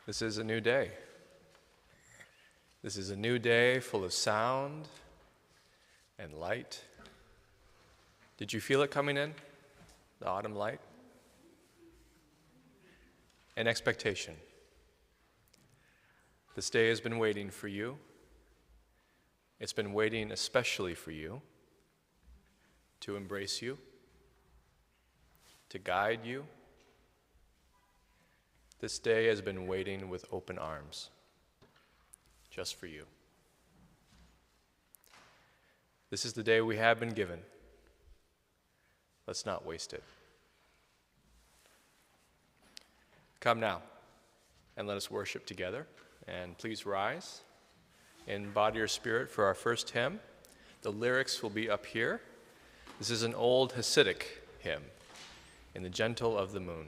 This is a new day. This is a new day full of sound and light. Did you feel it coming in? The autumn light? And expectation. This day has been waiting for you. It's been waiting especially for you to embrace you, to guide you. This day has been waiting with open arms, just for you. This is the day we have been given. Let's not waste it. Come now, and let us worship together. And please rise in body or spirit for our first hymn. The lyrics will be up here. This is an old Hasidic hymn, In the Gentle of the Moon.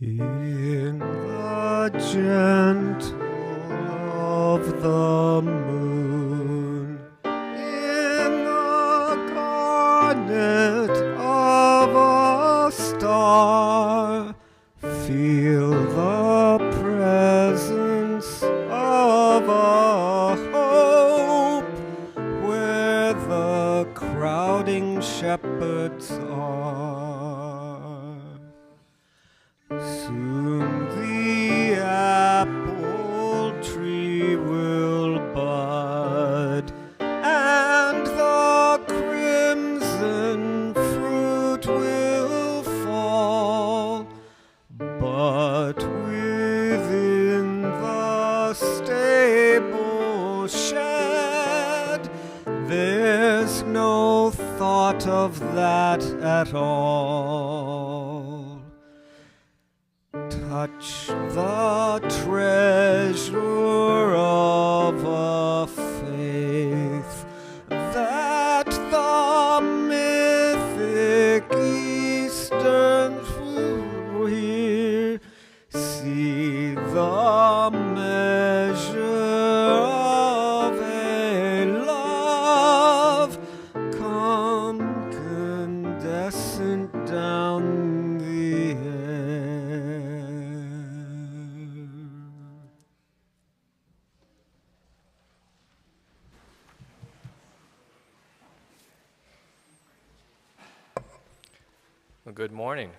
In the gentle of the moon, in the garnet of a star, feel the presence of a hope where the crowding shepherds are. Soon the apple tree will bud, and the crimson fruit will fall, but within the stable shed, there's no thought of that at all. Touch the treasure of a faith that the mythic Eastern here. See the measure of a love come condensing down the air. Well, good morning.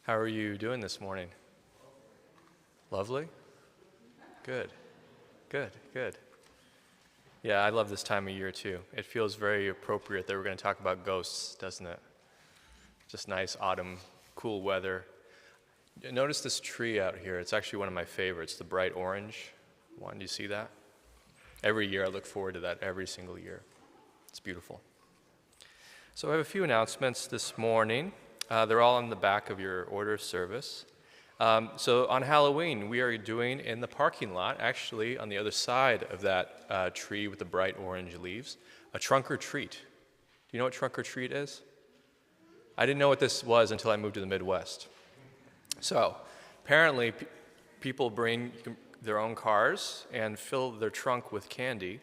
How are you doing this morning? Lovely? Good. Good. Yeah, I love this time of year too. It feels very appropriate that we're going to talk about ghosts, doesn't it? Just nice autumn, cool weather. Notice this tree out here. It's actually one of my favorites, the bright orange one. Do you see that? Every year I look forward to that, every single year. It's beautiful. So I have a few announcements this morning. They're all in the back of your order of service. So on Halloween, we are doing in the parking lot, actually on the other side of that tree with the bright orange leaves, a trunk or treat. Do you know what trunk or treat is? I didn't know what this was until I moved to the Midwest. So apparently people bring their own cars and fill their trunk with candy,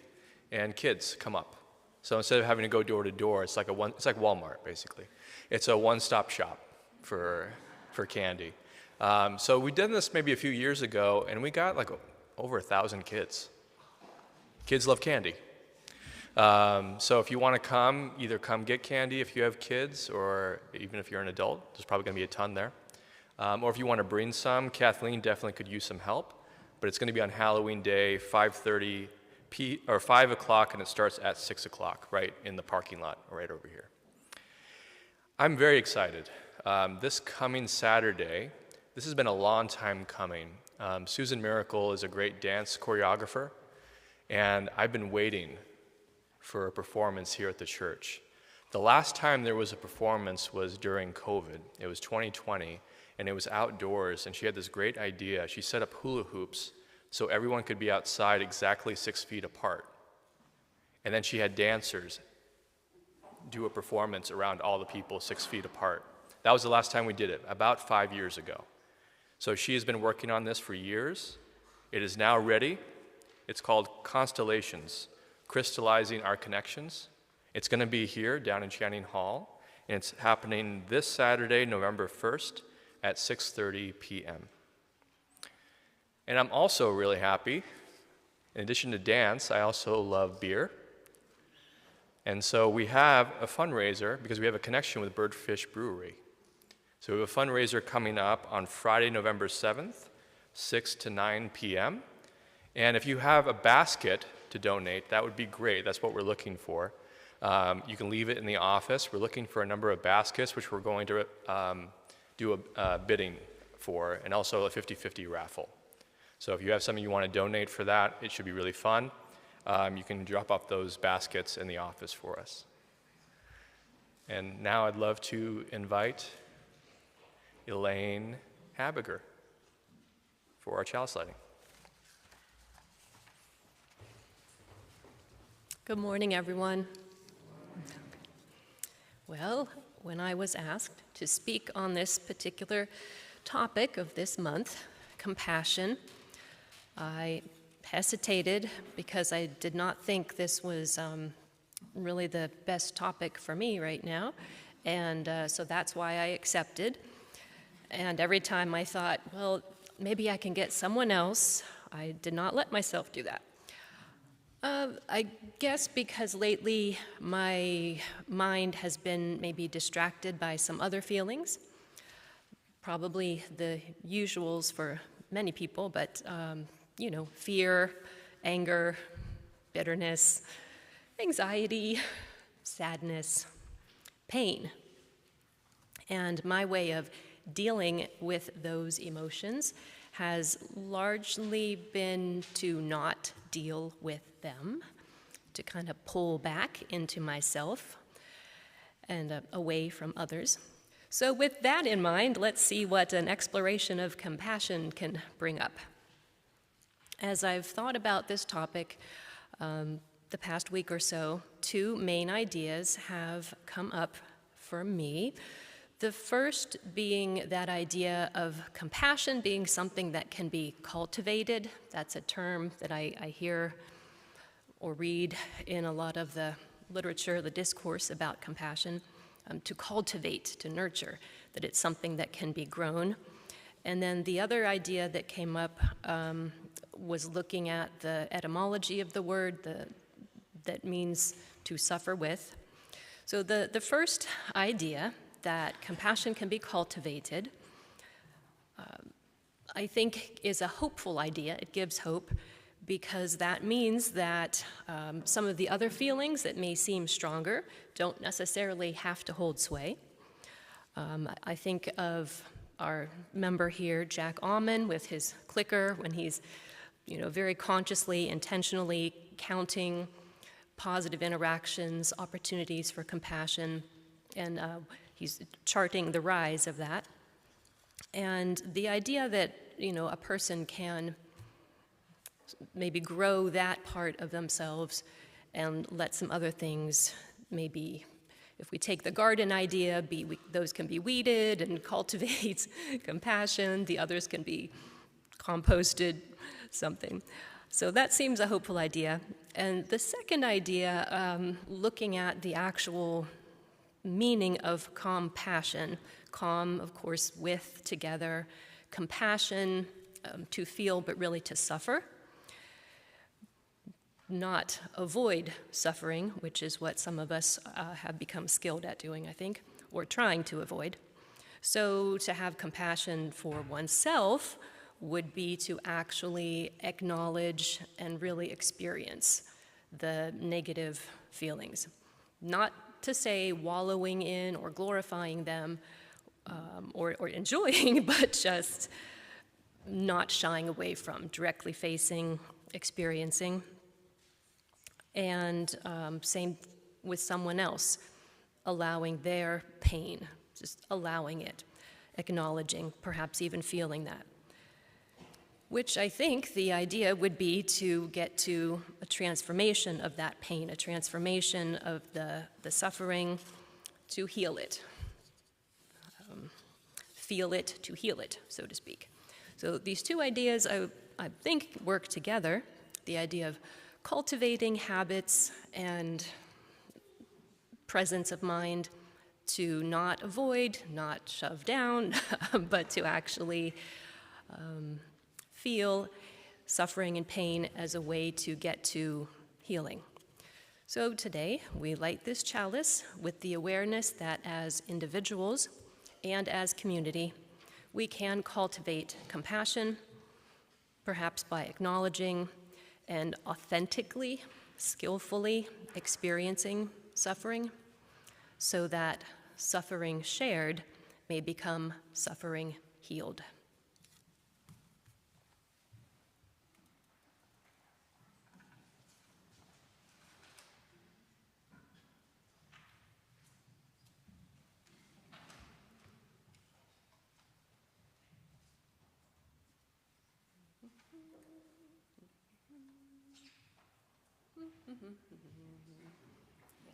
and kids come up. So instead of having to go door to door, it's like Walmart basically. It's a one-stop shop for candy. So we did this maybe a few years ago, and we got like over 1,000 kids. Kids love candy. So if you want to come, either come get candy if you have kids, or even if you're an adult, there's probably going to be a ton there. Or if you want to bring some, Kathleen definitely could use some help. But it's going to be on Halloween Day, 5:30 or 5 o'clock, and it starts at 6 o'clock, right in the parking lot, right over here. I'm very excited. This coming Saturday, this has been a long time coming. Susan Miracle is a great dance choreographer, and I've been waiting for a performance here at the church. The last time there was a performance was during COVID. It was 2020, and it was outdoors, and she had this great idea. She set up hula hoops so everyone could be outside exactly 6 feet apart. And then she had dancers do a performance around all the people 6 feet apart. That was the last time we did it, about 5 years ago. So she has been working on this for years. It is now ready. It's called Constellations, Crystallizing Our Connections. It's going to be here down in Channing Hall, and it's happening this Saturday, November 1st at 6:30 p.m. And I'm also really happy. In addition to dance, I also love beer. And so we have a fundraiser because we have a connection with Birdfish Brewery. So we have a fundraiser coming up on Friday, November 7th, 6 to 9 p.m. And if you have a basket to donate, that would be great. That's what we're looking for. You can leave it in the office. We're looking for a number of baskets, which we're going to do a bidding for, and also a 50-50 raffle. So if you have something you want to donate for that, it should be really fun. You can drop off those baskets in the office for us. And now I'd love to invite Elaine Habiger for our child sliding. Good morning, everyone. Well, when I was asked to speak on this particular topic of this month, compassion, I hesitated because I did not think this was really the best topic for me right now, and so that's why I accepted. And every time I thought, well, maybe I can get someone else, I did not let myself do that. I guess because lately my mind has been maybe distracted by some other feelings, probably the usuals for many people, but fear, anger, bitterness, anxiety, sadness, pain. And my way of dealing with those emotions has largely been to not deal with them, to kind of pull back into myself and away from others. So with that in mind, let's see what an exploration of compassion can bring up. As I've thought about this topic the past week or so, two main ideas have come up for me. The first being that idea of compassion being something that can be cultivated. That's a term that I hear or read in a lot of the literature, the discourse about compassion, to cultivate, to nurture, that it's something that can be grown. And then the other idea that came up was looking at the etymology of the word that means to suffer with. So the first idea, that compassion can be cultivated, I think is a hopeful idea. It gives hope because that means that some of the other feelings that may seem stronger don't necessarily have to hold sway. I think of our member here, Jack Allman, with his clicker when he's very consciously, intentionally counting positive interactions, opportunities for compassion, and he's charting the rise of that. And the idea that, a person can maybe grow that part of themselves and let some other things, maybe, if we take the garden idea, those can be weeded and cultivate compassion. The others can be composted, something. So that seems a hopeful idea. And the second idea, looking at the actual meaning of compassion, calm, of course, with, together, compassion, to feel, but really to suffer, not avoid suffering, which is what some of us have become skilled at doing, I think, or trying to avoid. So to have compassion for oneself would be to actually acknowledge and really experience the negative feelings. Not to say wallowing in or glorifying them or enjoying, but just not shying away from, directly facing, experiencing. And same with someone else, allowing their pain, just allowing it, acknowledging, perhaps even feeling that. which I think the idea would be to get to a transformation of that pain, a transformation of the suffering, to heal it. Feel it to heal it, so to speak. So these two ideas, I think, work together. The idea of cultivating habits and presence of mind to not avoid, not shove down, but to actually feel suffering and pain as a way to get to healing. So today, we light this chalice with the awareness that as individuals and as community, we can cultivate compassion, perhaps by acknowledging and authentically, skillfully experiencing suffering, so that suffering shared may become suffering healed.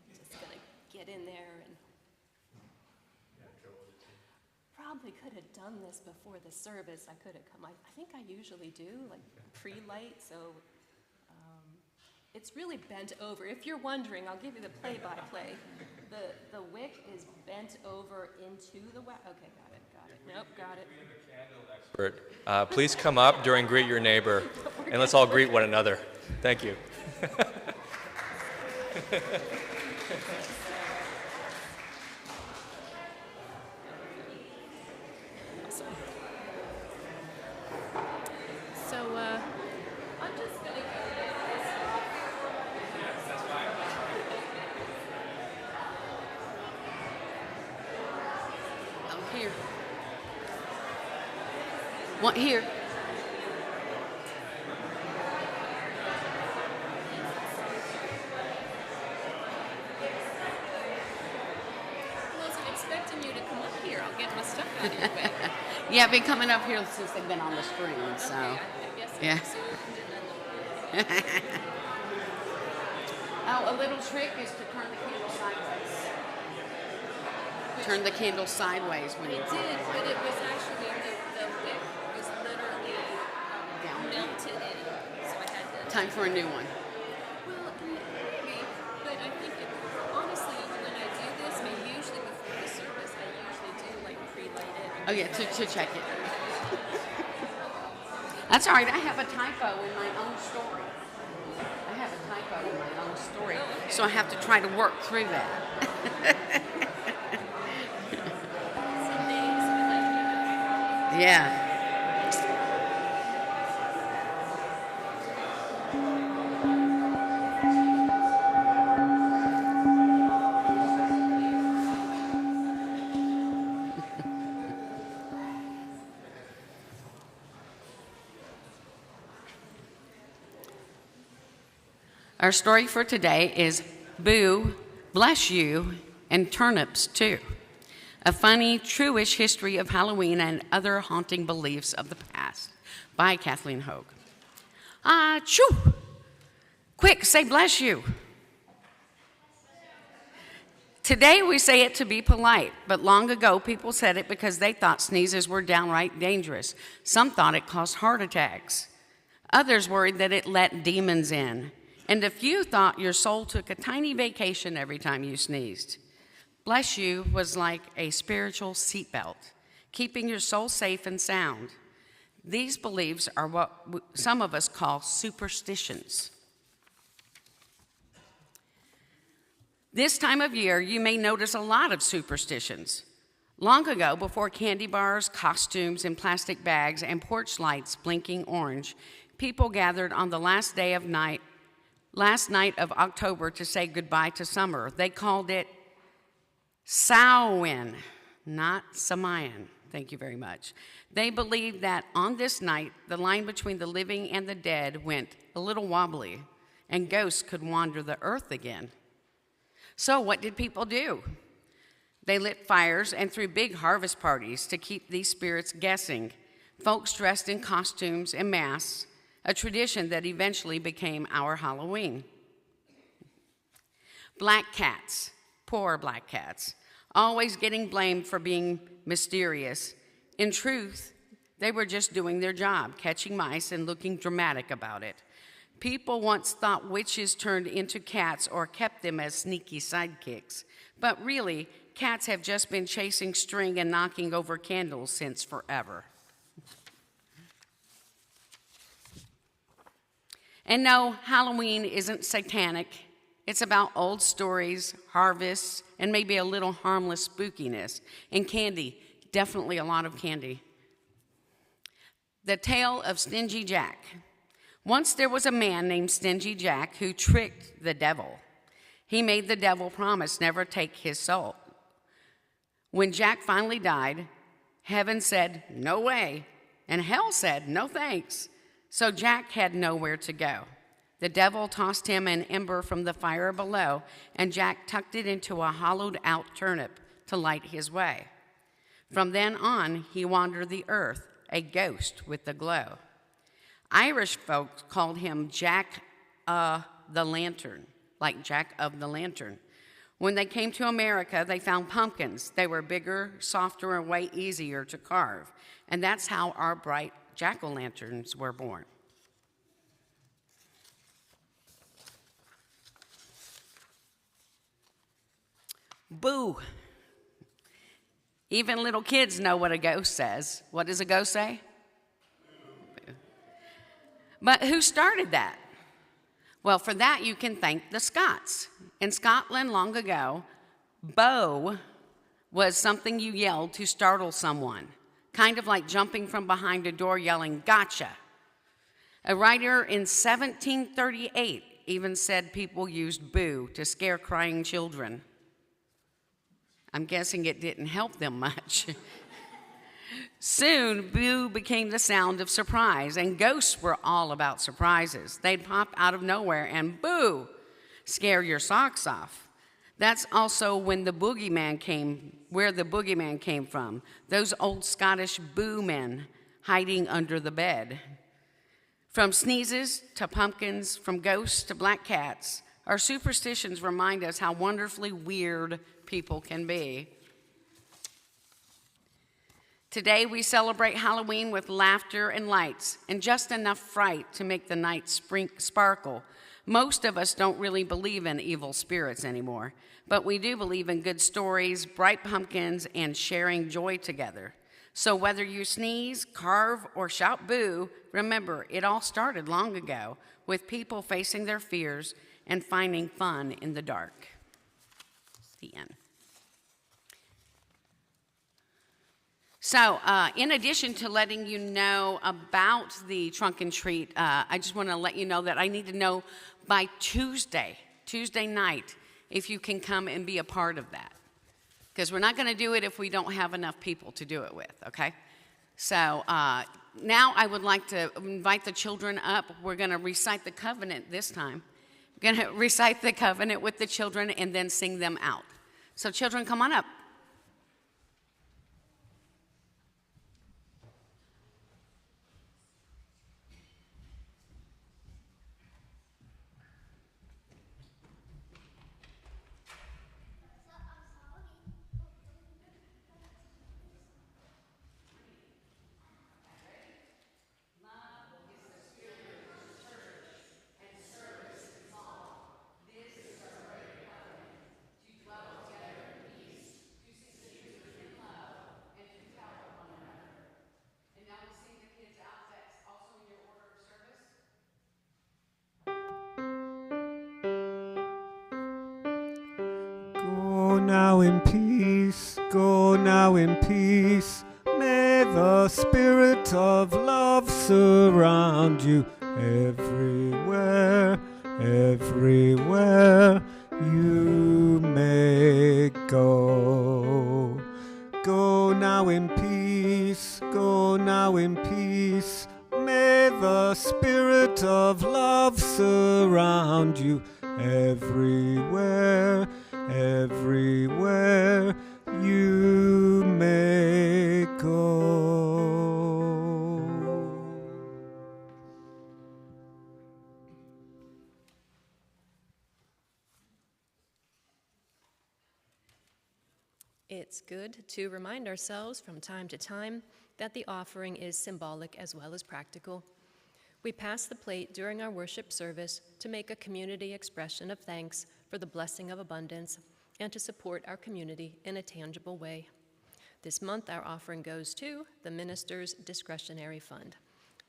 Just gonna get in there and probably could have done this before the service. I could have come. I think I usually do, like pre-light, so it's really bent over. If you're wondering, I'll give you the play-by-play. The wick is bent over into the wax. Okay, got it. Nope, got it. Expert, please come up during Greet Your Neighbor, and let's all greet one another. Thank you. Awesome. So I'm just going to go get this off. Yes, that's fine. I'm here. What here? Yeah, I've been coming up here since they've been on the screen, so. Okay, I guess yeah. So Oh, a little trick is to turn the candle sideways. Turn the candle sideways when you it did, but it was actually, the wick was literally melted in, so I had to. Time for a new one. Well, maybe, but I think honestly, when I do this, usually before the service, I usually do like pre-light it. Oh yeah, to check it. That's all right. I have a typo in my own story. So I have to try to work through that. Some days I like it. Yeah. Our story for today is Boo, Bless You, and Turnips Too. A funny, true-ish history of Halloween and other haunting beliefs of the past by Kathleen Hogue. Achoo! Quick, say bless you. Today we say it to be polite, but long ago people said it because they thought sneezes were downright dangerous. Some thought it caused heart attacks. Others worried that it let demons in. And a few thought your soul took a tiny vacation every time you sneezed. Bless you was like a spiritual seatbelt, keeping your soul safe and sound. These beliefs are what some of us call superstitions. This time of year, you may notice a lot of superstitions. Long ago, before candy bars, costumes, and plastic bags, and porch lights blinking orange, people gathered on the last night of October to say goodbye to summer. They called it Samhain, not Samayan. Thank you very much. They believed that on this night, the line between the living and the dead went a little wobbly, and ghosts could wander the earth again. So what did people do? They lit fires and threw big harvest parties to keep these spirits guessing. Folks dressed in costumes and masks, a tradition that eventually became our Halloween. Black cats, poor black cats, always getting blamed for being mysterious. In truth, they were just doing their job, catching mice and looking dramatic about it. People once thought witches turned into cats or kept them as sneaky sidekicks. But really, cats have just been chasing string and knocking over candles since forever. And no, Halloween isn't satanic. It's about old stories, harvests, and maybe a little harmless spookiness. And candy, definitely a lot of candy. The tale of Stingy Jack. Once there was a man named Stingy Jack who tricked the devil. He made the devil promise never take his soul. When Jack finally died, heaven said, "No way," and hell said, "No thanks." So Jack had nowhere to go. The devil tossed him an ember from the fire below, and Jack tucked it into a hollowed-out turnip to light his way. From then on, he wandered the earth, a ghost with a glow. Irish folks called him Jack the Lantern, like Jack of the Lantern. When they came to America, they found pumpkins. They were bigger, softer, and way easier to carve. And that's how our bright jack-o'-lanterns were born. Boo. Even little kids know what a ghost says. What does a ghost say? Boo. But who started that? Well, for that you can thank the Scots. In Scotland long ago, bo was something you yelled to startle someone, kind of like jumping from behind a door yelling, "Gotcha." A writer in 1738 even said people used boo to scare crying children. I'm guessing it didn't help them much. Soon, boo became the sound of surprise, and ghosts were all about surprises. They'd pop out of nowhere and boo, scare your socks off. That's also when the boogeyman came, where the boogeyman came from. Those old Scottish boo men hiding under the bed. From sneezes to pumpkins, from ghosts to black cats, our superstitions remind us how wonderfully weird people can be. Today we celebrate Halloween with laughter and lights and just enough fright to make the night sparkle. Most of us don't really believe in evil spirits anymore, but we do believe in good stories, bright pumpkins, and sharing joy together. So whether you sneeze, carve, or shout boo, remember it all started long ago with people facing their fears and finding fun in the dark. The end. So, in addition to letting you know about the trunk and treat, I just want to let you know that I need to know by Tuesday night, if you can come and be a part of that. Because we're not going to do it if we don't have enough people to do it with, okay? So, now I would like to invite the children up. We're going to recite the covenant this time. We're going to recite the covenant with the children and then sing them out. So, children, come on up. Go now in peace. May the spirit of love surround you everywhere, everywhere you may go. Go now in peace, go now in peace. May the spirit of love surround you everywhere, everywhere you may go. It's good to remind ourselves from time to time that the offering is symbolic as well as practical. We pass the plate during our worship service to make a community expression of thanks for the blessing of abundance and to support our community in a tangible way. This month, our offering goes to the Minister's Discretionary Fund.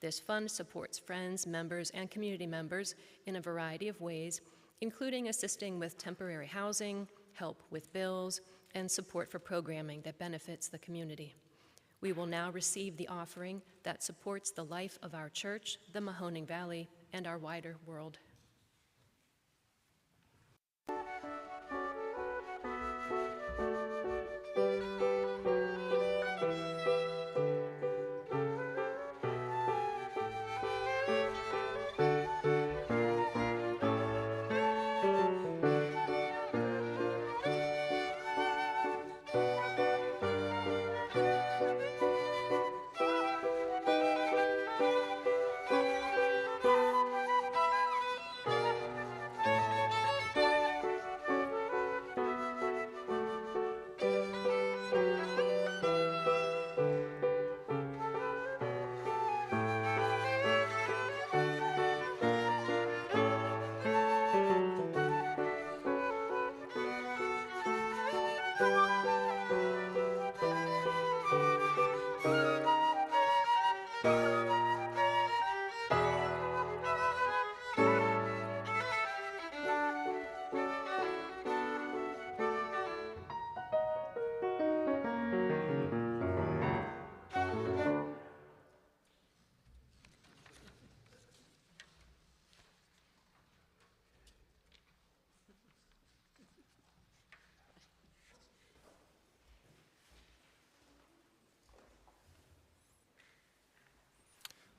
This fund supports friends, members, and community members in a variety of ways, including assisting with temporary housing, help with bills, and support for programming that benefits the community. We will now receive the offering that supports the life of our church, the Mahoning Valley, and our wider world.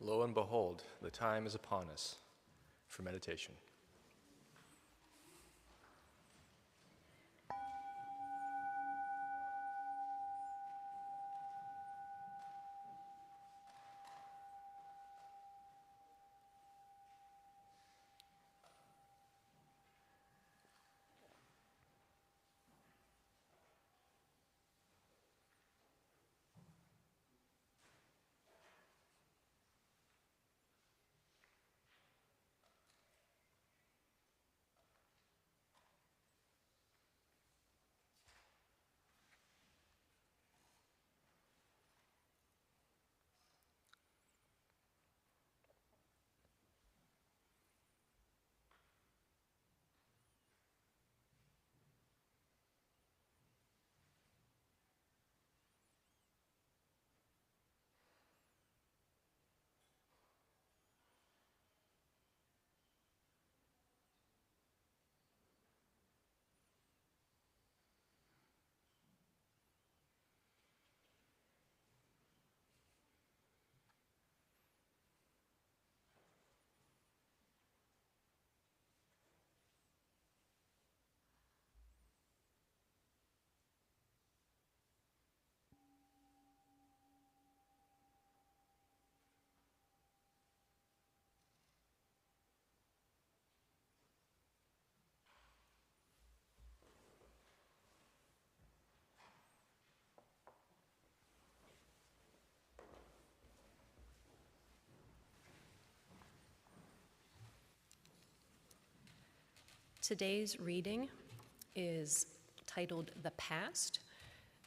Lo and behold, the time is upon us for meditation. Today's reading is titled The Past.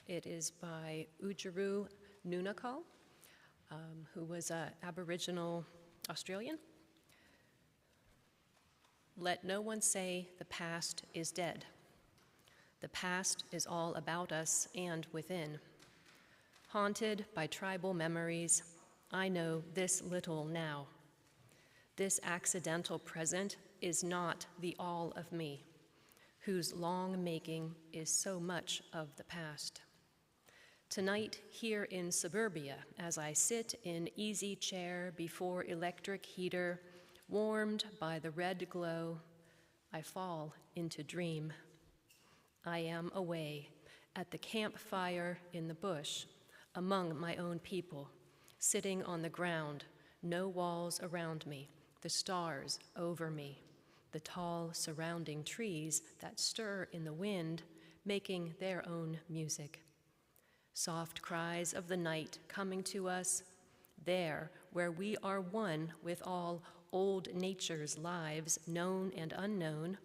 It is by Ujuru Nunakal, who was an Aboriginal Australian. Let no one say the past is dead. The past is all about us and within. Haunted by tribal memories, I know this little now. This accidental present is not the all of me, whose long making is so much of the past. Tonight, here in suburbia, as I sit in easy chair before electric heater, warmed by the red glow, I fall into dream. I am away at the campfire in the bush, among my own people, sitting on the ground, no walls around me, the stars over me, the tall surrounding trees that stir in the wind making their own music. Soft cries of the night coming to us, there where we are one with all old nature's lives, known and unknown,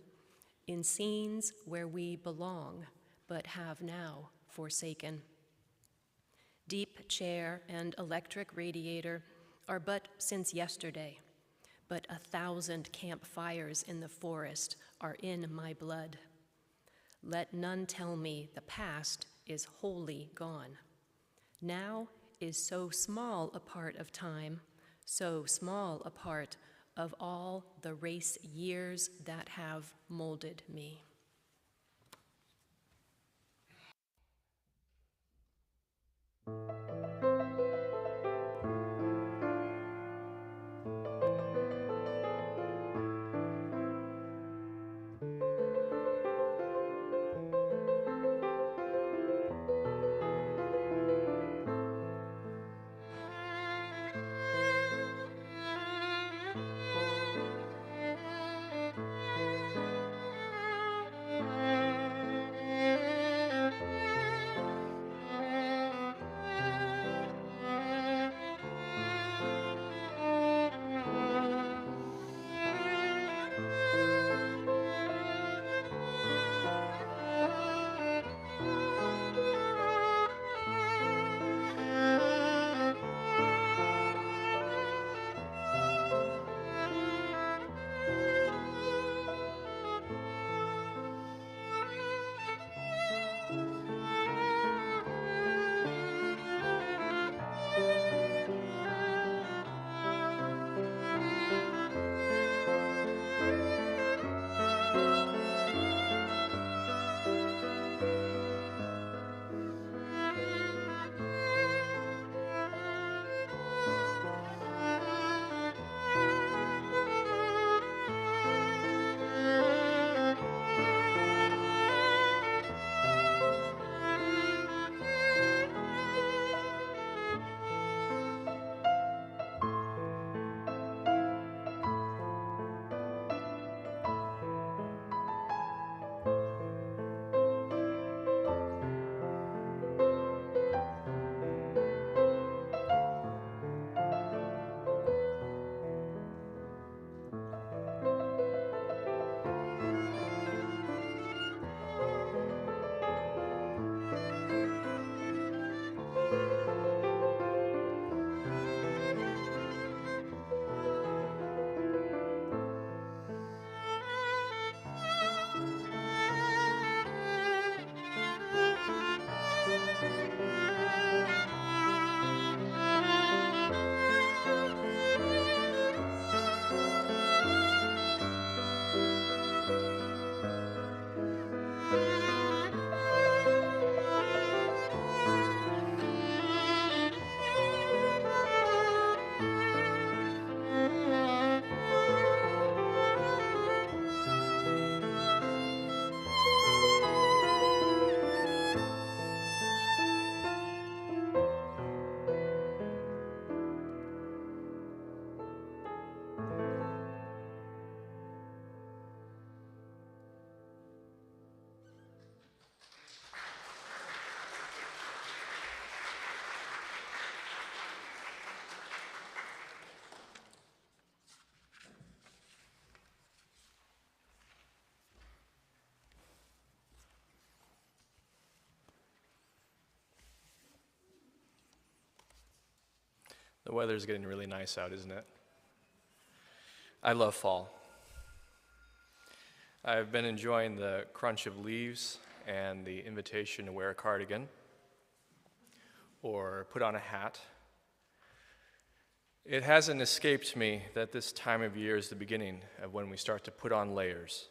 in scenes where we belong, but have now forsaken. Deep chair and electric radiator are but since yesterday, but 1,000 campfires in the forest are in my blood. Let none tell me the past is wholly gone. Now is so small a part of time, so small a part of all the race years that have molded me. The weather's getting really nice out, isn't it? I love fall. I've been enjoying the crunch of leaves and the invitation to wear a cardigan or put on a hat. It hasn't escaped me that this time of year is the beginning of when we start to put on layers.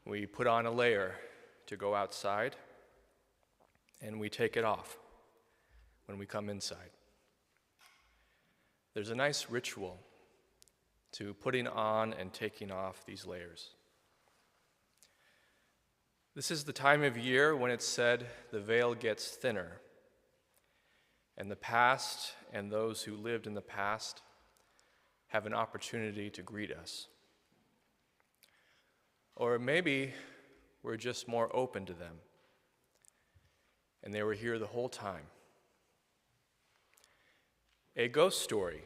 We put on a layer to go outside, and we take it off when we come inside. There's a nice ritual to putting on and taking off these layers. This is the time of year when it's said the veil gets thinner, and the past and those who lived in the past have an opportunity to greet us. Or maybe were just more open to them. And they were here the whole time. A ghost story.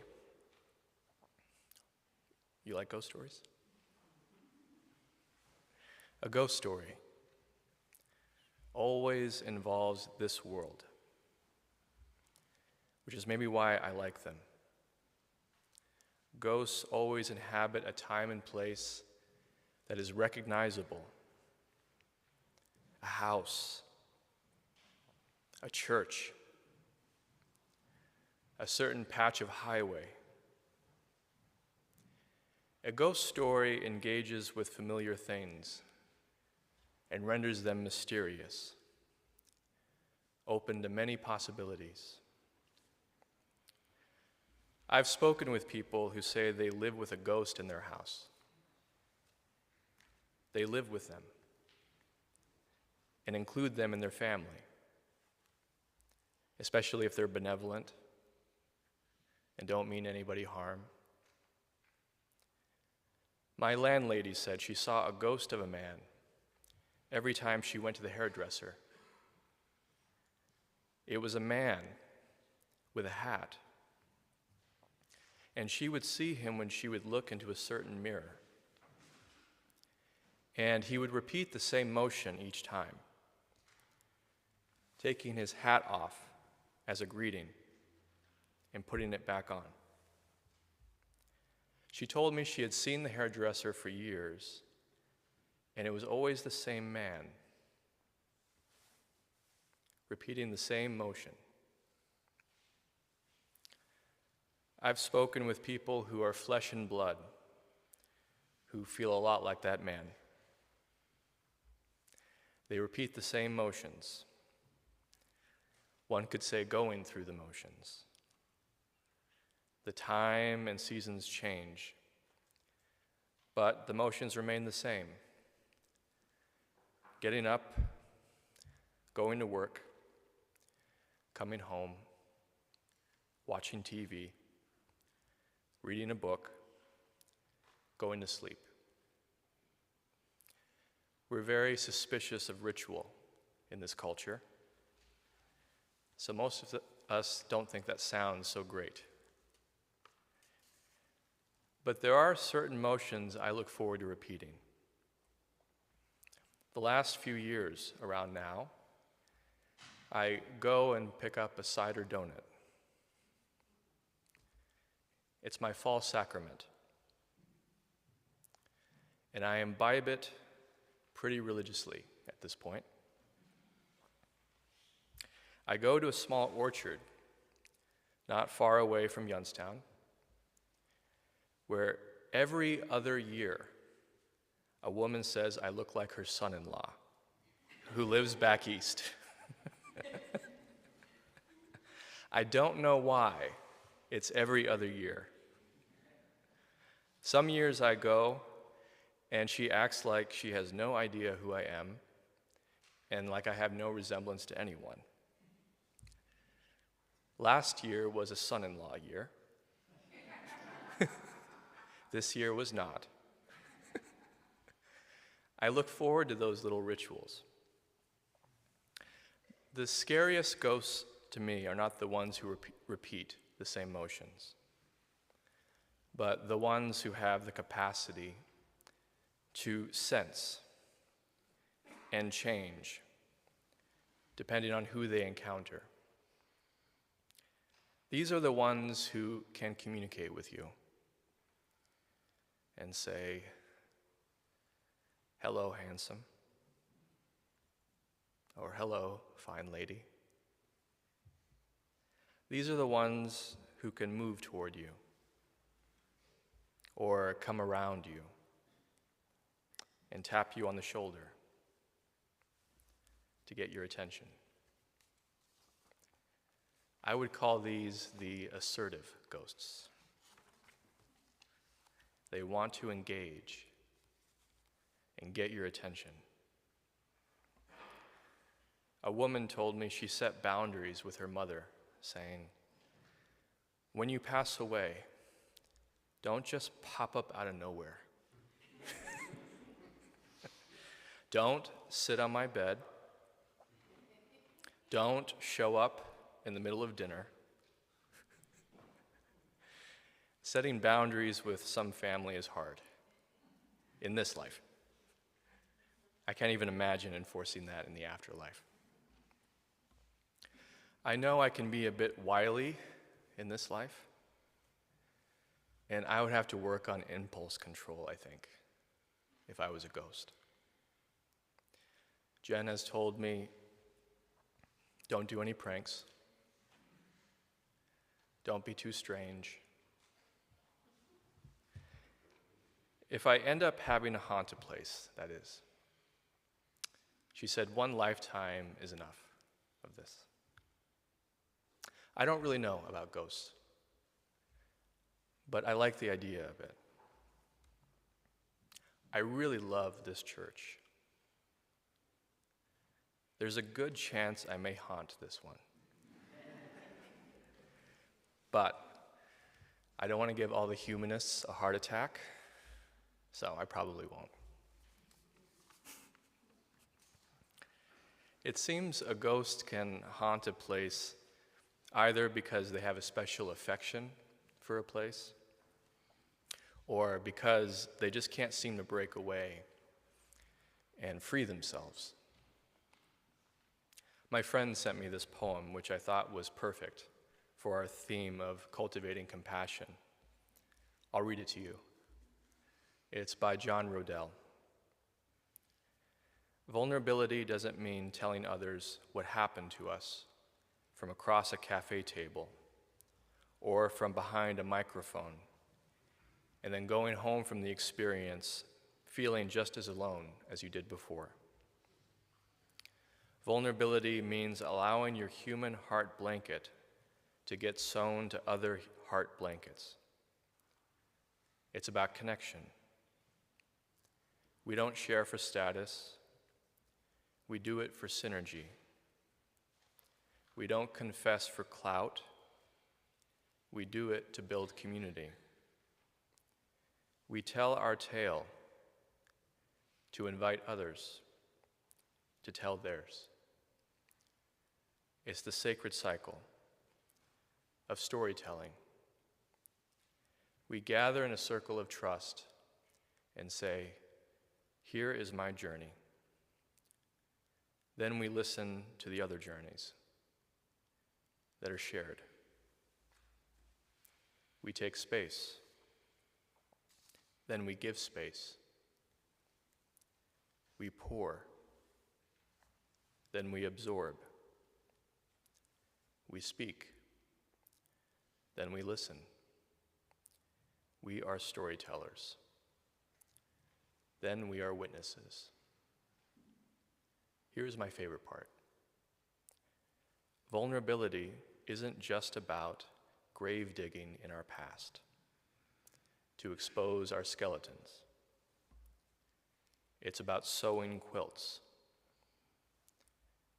You like ghost stories? A ghost story always involves this world, which is maybe why I like them. Ghosts always inhabit a time and place that is recognizable. A house, a church, a certain patch of highway. A ghost story engages with familiar things and renders them mysterious, open to many possibilities. I've spoken with people who say they live with a ghost in their house. They live with them and include them in their family, especially if they're benevolent and don't mean anybody harm. My landlady said she saw a ghost of a man every time she went to the hairdresser. It was a man with a hat, and she would see him when she would look into a certain mirror. And he would repeat the same motion each time, taking his hat off as a greeting and putting it back on. She told me she had seen the hairdresser for years, and it was always the same man, repeating the same motion. I've spoken with people who are flesh and blood, who feel a lot like that man. They repeat the same motions. One could say going through the motions. The time and seasons change, but the motions remain the same. Getting up, going to work, coming home, watching TV, reading a book, going to sleep. We're very suspicious of ritual in this culture, so most of us don't think that sounds so great. But there are certain motions I look forward to repeating. The last few years around now, I go and pick up a cider donut. It's my fall sacrament, and I imbibe it pretty religiously at this point. I go to a small orchard not far away from Youngstown, where every other year a woman says I look like her son-in-law, who lives back east. I don't know why it's every other year. Some years I go, and she acts like she has no idea who I am, and like I have no resemblance to anyone. Last year was a son-in-law year. This year was not. I look forward to those little rituals. The scariest ghosts to me are not the ones who repeat the same motions, but the ones who have the capacity to sense and change depending on who they encounter. These are the ones who can communicate with you and say, "Hello, handsome," or "Hello, fine lady." These are the ones who can move toward you or come around you and tap you on the shoulder to get your attention. I would call these the assertive ghosts. They want to engage and get your attention. A woman told me she set boundaries with her mother, saying, "When you pass away, don't just pop up out of nowhere. Don't sit on my bed. Don't show up in the middle of dinner. Setting boundaries with some family is hard in this life. I can't even imagine enforcing that in the afterlife. I know I can be a bit wily in this life, and I would have to work on impulse control, I think, if I was a ghost. Jen has told me, don't do any pranks. Don't be too strange. If I end up having to haunt a place, that is. She said, one lifetime is enough of this. I don't really know about ghosts, but I like the idea of it. I really love this church. There's a good chance I may haunt this one. But I don't want to give all the humanists a heart attack, so I probably won't. It seems a ghost can haunt a place either because they have a special affection for a place, or because they just can't seem to break away and free themselves. My friend sent me this poem, which I thought was perfect for our theme of cultivating compassion. I'll read it to you. It's by John Rodell. Vulnerability doesn't mean telling others what happened to us from across a cafe table or from behind a microphone, and then going home from the experience feeling just as alone as you did before. Vulnerability means allowing your human heart blanket to get sewn to other heart blankets. It's about connection. We don't share for status. We do it for synergy. We don't confess for clout. We do it to build community. We tell our tale to invite others to tell theirs. It's the sacred cycle of storytelling. We gather in a circle of trust and say, here is my journey. Then we listen to the other journeys that are shared. We take space. Then we give space. We pour. Then we absorb. We speak. Then we listen. We are storytellers. Then we are witnesses. Here's my favorite part. Vulnerability isn't just about grave digging in our past to expose our skeletons. It's about sewing quilts.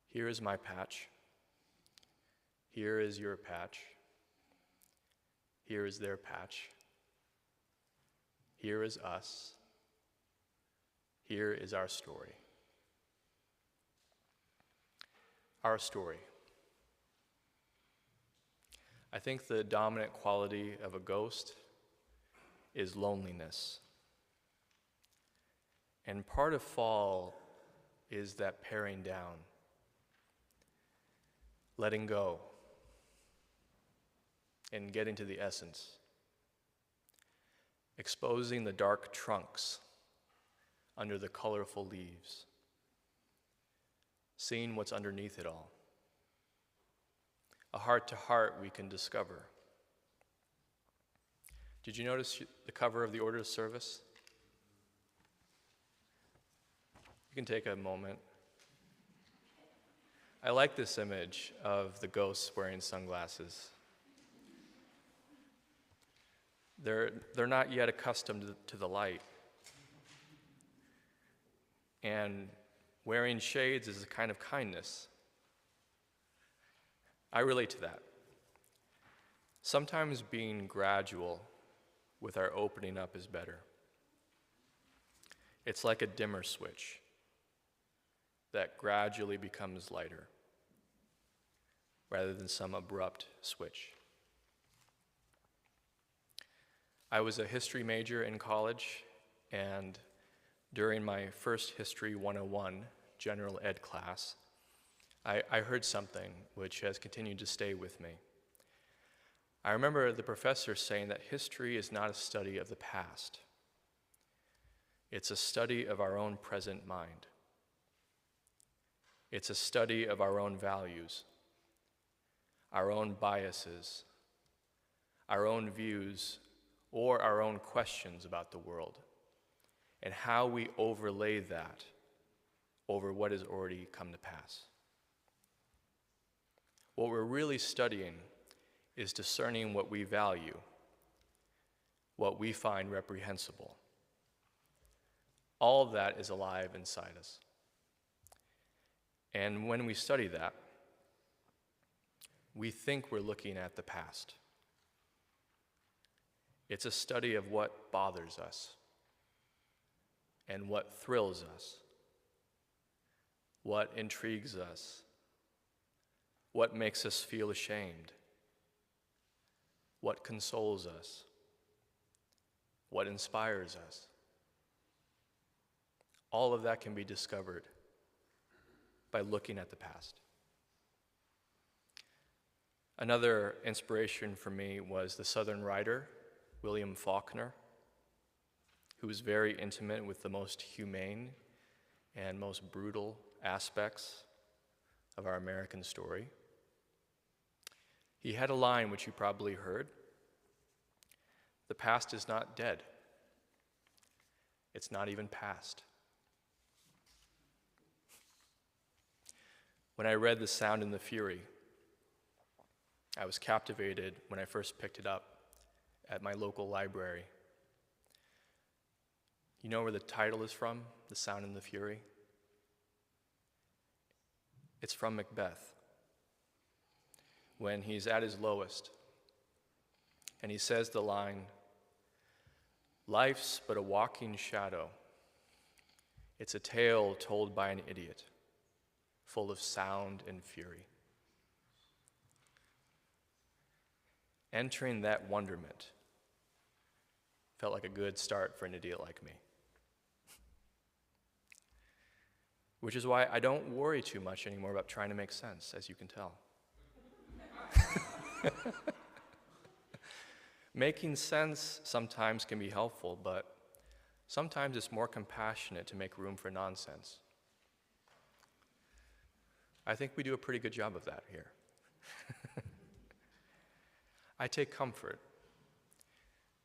Here is my patch. Here is your patch. Here is their patch. Here is us. Here is our story. Our story. I think the dominant quality of a ghost is loneliness. And part of fall is that paring down, letting go, and getting to the essence, exposing the dark trunks under the colorful leaves, seeing what's underneath it all. A heart-to-heart we can discover. Did you notice the cover of the order of service? You can take a moment. I like this image of the ghosts wearing sunglasses. They're not yet accustomed to the light. And wearing shades is a kind of kindness. I relate to that. Sometimes being gradual with our opening up is better. It's like a dimmer switch. that gradually becomes lighter, rather than some abrupt switch. I was a history major in college, and during my first History 101 general ed class, I heard something which has continued to stay with me. I remember the professor saying that history is not a study of the past. It's a study of our own present mind. It's a study of our own values, our own biases, our own views, or our own questions about the world, and how we overlay that over what has already come to pass. What we're really studying is discerning what we value, what we find reprehensible. All of that is alive inside us. And when we study that, we think we're looking at the past. It's a study of what bothers us and what thrills us, what intrigues us, what makes us feel ashamed, what consoles us, what inspires us. All of that can be discovered by looking at the past. Another inspiration for me was the Southern writer, William Faulkner, who was very intimate with the most humane and most brutal aspects of our American story. He had a line which you probably heard: "The past is not dead. It's not even past." When I read The Sound and the Fury, I was captivated when I first picked it up at my local library. You know where the title is from, The Sound and the Fury? It's from Macbeth, when he's at his lowest, and he says the line, "Life's but a walking shadow. It's a tale told by an idiot, full of sound and fury." Entering that wonderment felt like a good start for an idiot like me. Which is why I don't worry too much anymore about trying to make sense, as you can tell. Making sense sometimes can be helpful, but sometimes it's more compassionate to make room for nonsense. I think we do a pretty good job of that here. I take comfort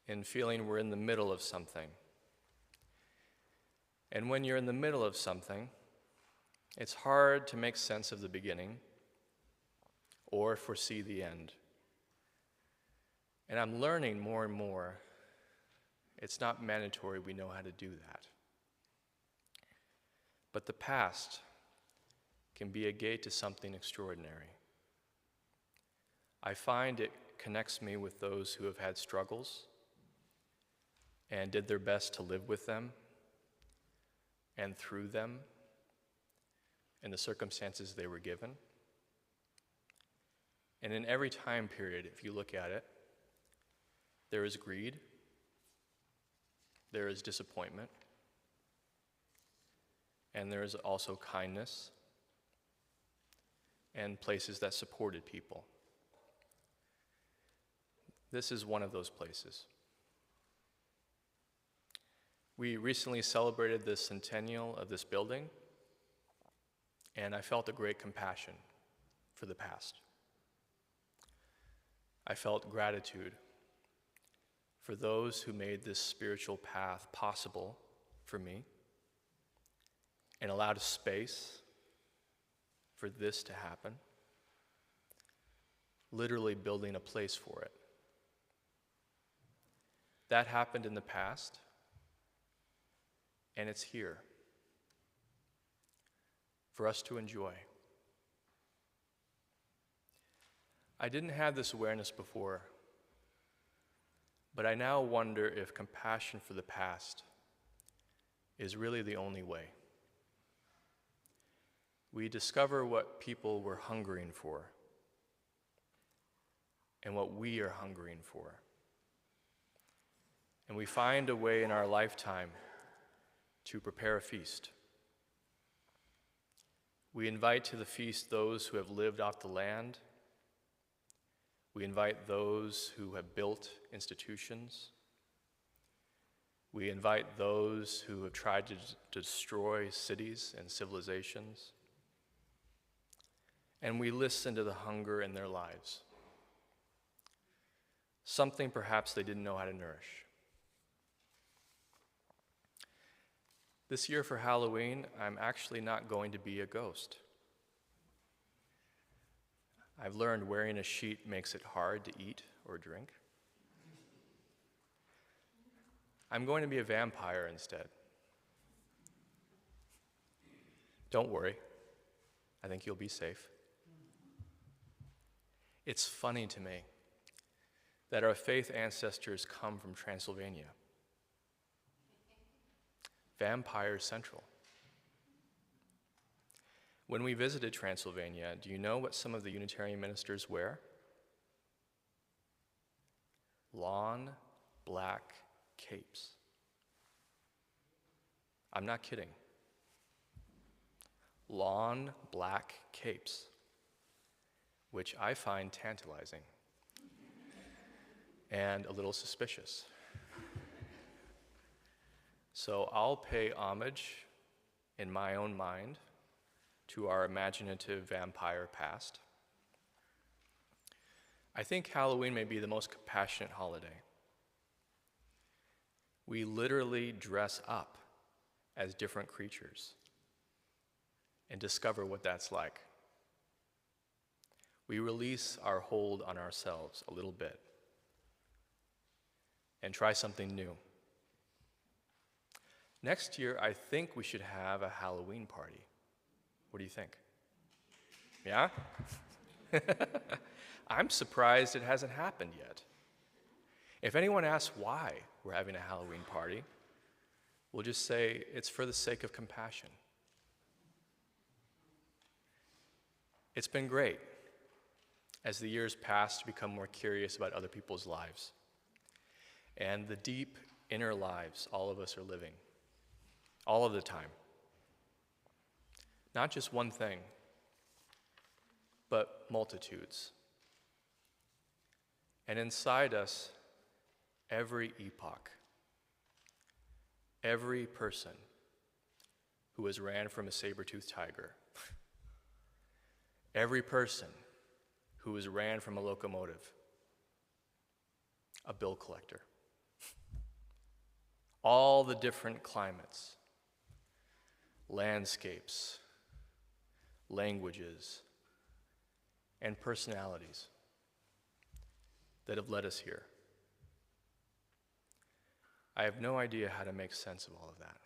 in feeling we're in the middle of something. And when you're in the middle of something, it's hard to make sense of the beginning or foresee the end. And I'm learning more and more it's not mandatory we know how to do that. But the past can be a gate to something extraordinary. I find it connects me with those who have had struggles and did their best to live with them and through them in the circumstances they were given. And in every time period, if you look at it, there is greed, there is disappointment, and there is also kindness and places that supported people. This is one of those places. We recently celebrated the centennial of this building, and I felt a great compassion for the past. I felt gratitude for those who made this spiritual path possible for me and allowed a space for this to happen, literally building a place for it. That happened in the past, and it's here for us to enjoy. I didn't have this awareness before, but I now wonder if compassion for the past is really the only way. we discover what people were hungering for and what we are hungering for. And we find a way in our lifetime to prepare a feast. We invite to the feast those who have lived off the land. We invite those who have built institutions. We invite those who have tried to destroy cities and civilizations. And we listen to the hunger in their lives. Something perhaps they didn't know how to nourish. This year for Halloween, I'm actually not going to be a ghost. I've learned wearing a sheet makes it hard to eat or drink. I'm going to be a vampire instead. Don't worry, I think you'll be safe. It's funny to me that our faith ancestors come from Transylvania. Vampire Central. When we visited Transylvania, do you know what some of the Unitarian ministers wear? Long, black capes. I'm not kidding. Long, black capes, which I find tantalizing and a little suspicious. So I'll pay homage in my own mind to our imaginative vampire past. I think Halloween may be the most compassionate holiday. We literally dress up as different creatures and discover what that's like. We release our hold on ourselves a little bit and try something new. Next year, I think we should have a Halloween party. What do you think? Yeah? I'm surprised it hasn't happened yet. If anyone asks why we're having a Halloween party, we'll just say it's for the sake of compassion. It's been great as the years pass to become more curious about other people's lives and the deep inner lives all of us are living, all of the time. Not just one thing, but multitudes. And inside us, every epoch, every person who has ran from a saber-toothed tiger, every person who has ran from a locomotive, a bill collector, all the different climates, landscapes, languages, and personalities that have led us here. I have no idea how to make sense of all of that.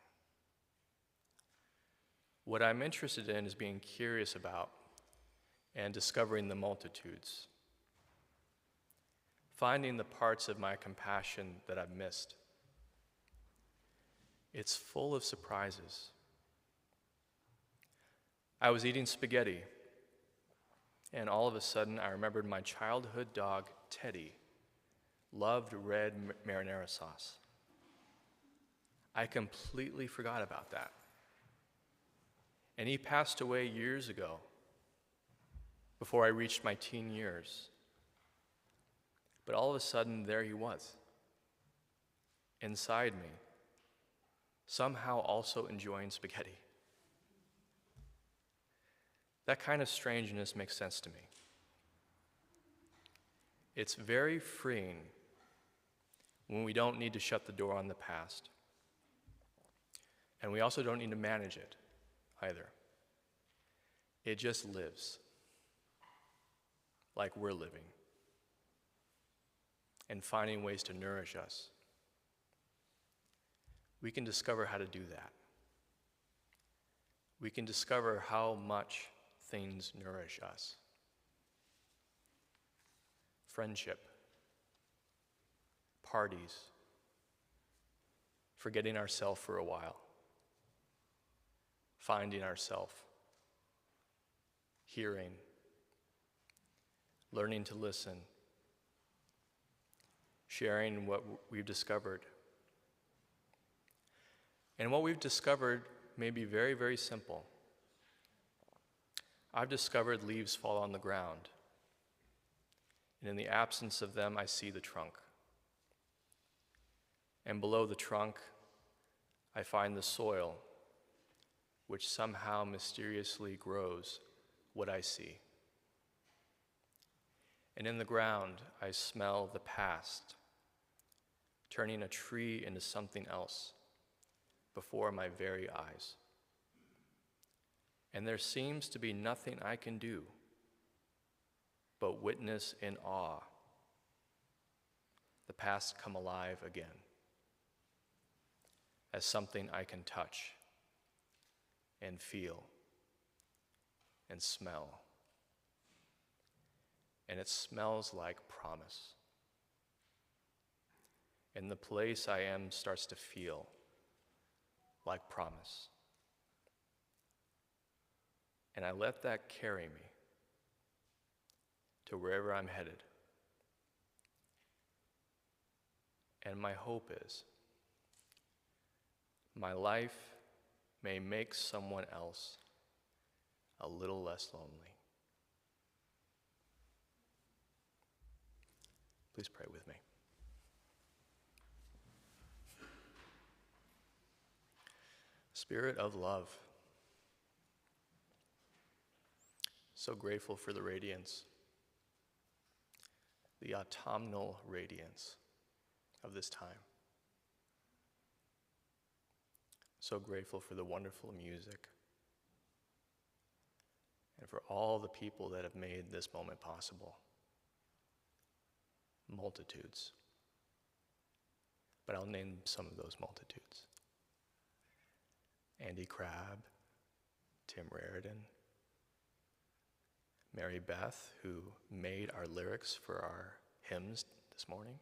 What I'm interested in is being curious about and discovering the multitudes, finding the parts of my compassion that I've missed. It's full of surprises. I was eating spaghetti, and all of a sudden I remembered my childhood dog, Teddy, loved red marinara sauce. I completely forgot about that. And he passed away years ago, before I reached my teen years. But all of a sudden, there he was, inside me, somehow also enjoying spaghetti. That kind of strangeness makes sense to me. It's very freeing when we don't need to shut the door on the past. And we also don't need to manage it either. It just lives like we're living and finding ways to nourish us. We can discover how to do that. We can discover how much things nourish us. Friendship, parties, forgetting ourselves for a while, finding ourselves, hearing, learning to listen, sharing what we've discovered. And what we've discovered may be very, very simple. I've discovered leaves fall on the ground, and in the absence of them, I see the trunk. And below the trunk, I find the soil, which somehow mysteriously grows what I see. And in the ground, I smell the past, turning a tree into something else before my very eyes. And there seems to be nothing I can do but witness in awe the past come alive again as something I can touch and feel and smell. And it smells like promise. And the place I am starts to feel like promise. And I let that carry me to wherever I'm headed. And my hope is my life may make someone else a little less lonely. Please pray with me. Spirit of love, so grateful for the radiance, the autumnal radiance of this time. So grateful for the wonderful music and for all the people that have made this moment possible. Multitudes. But I'll name some of those multitudes. Andy Crabb, Tim Raridan, Mary Beth, who made our lyrics for our hymns this morning,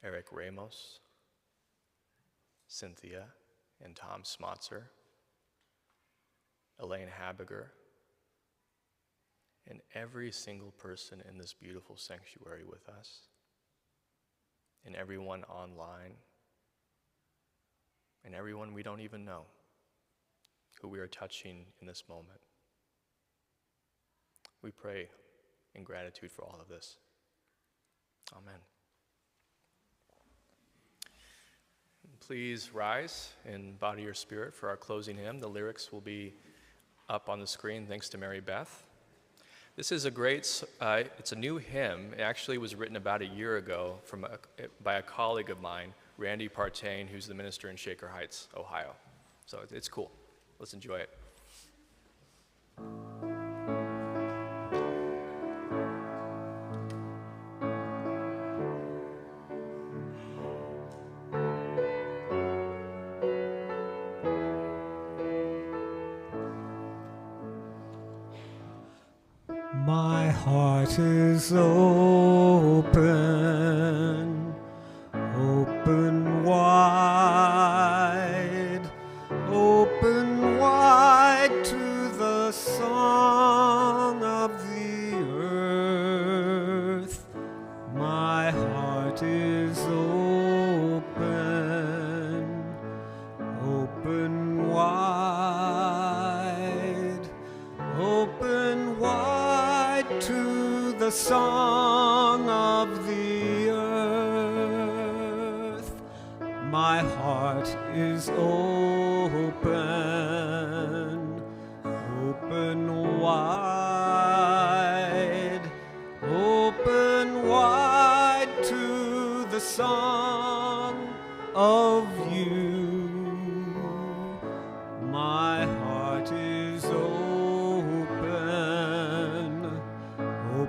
Eric Ramos, Cynthia and Tom Smotzer, Elaine Habiger, and every single person in this beautiful sanctuary with us, and everyone online, and everyone we don't even know who we are touching in this moment. We pray in gratitude for all of this. Amen. Please rise in body or spirit for our closing hymn. The lyrics will be up on the screen thanks to Mary Beth. This is a great, it's a new hymn. It actually was written about a year ago by a colleague of mine, Randy Partain, who's the minister in Shaker Heights, Ohio. So it's cool. Let's enjoy it. My heart is open, open wide to the song of the earth. My heart is open, open wide to the song of the earth. My heart is open, open wide to the song of you. My heart is open,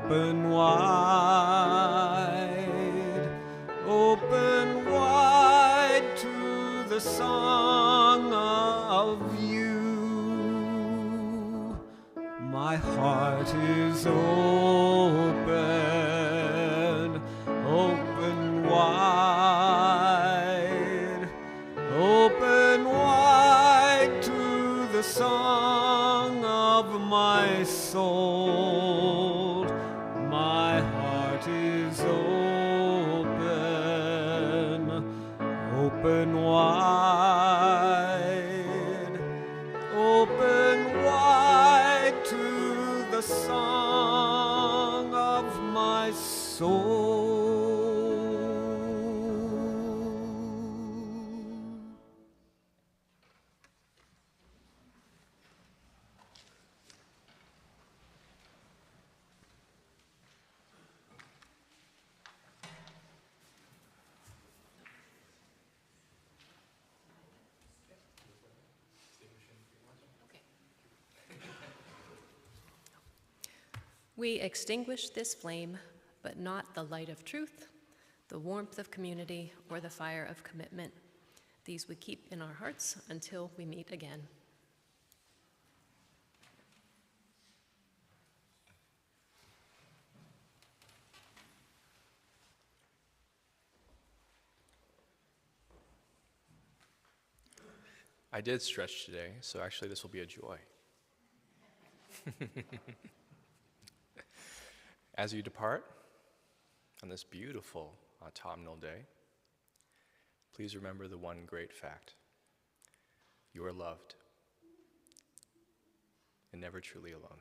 open wide to the song of you. My heart is open, open wide to the song of my my soul. My heart is open, open wide to the song of my soul. We extinguish this flame, but not the light of truth, the warmth of community, or the fire of commitment. These we keep in our hearts until we meet again. I did stretch today, so actually this will be a joy. As you depart on this beautiful autumnal day, please remember the one great fact. You are loved and never truly alone.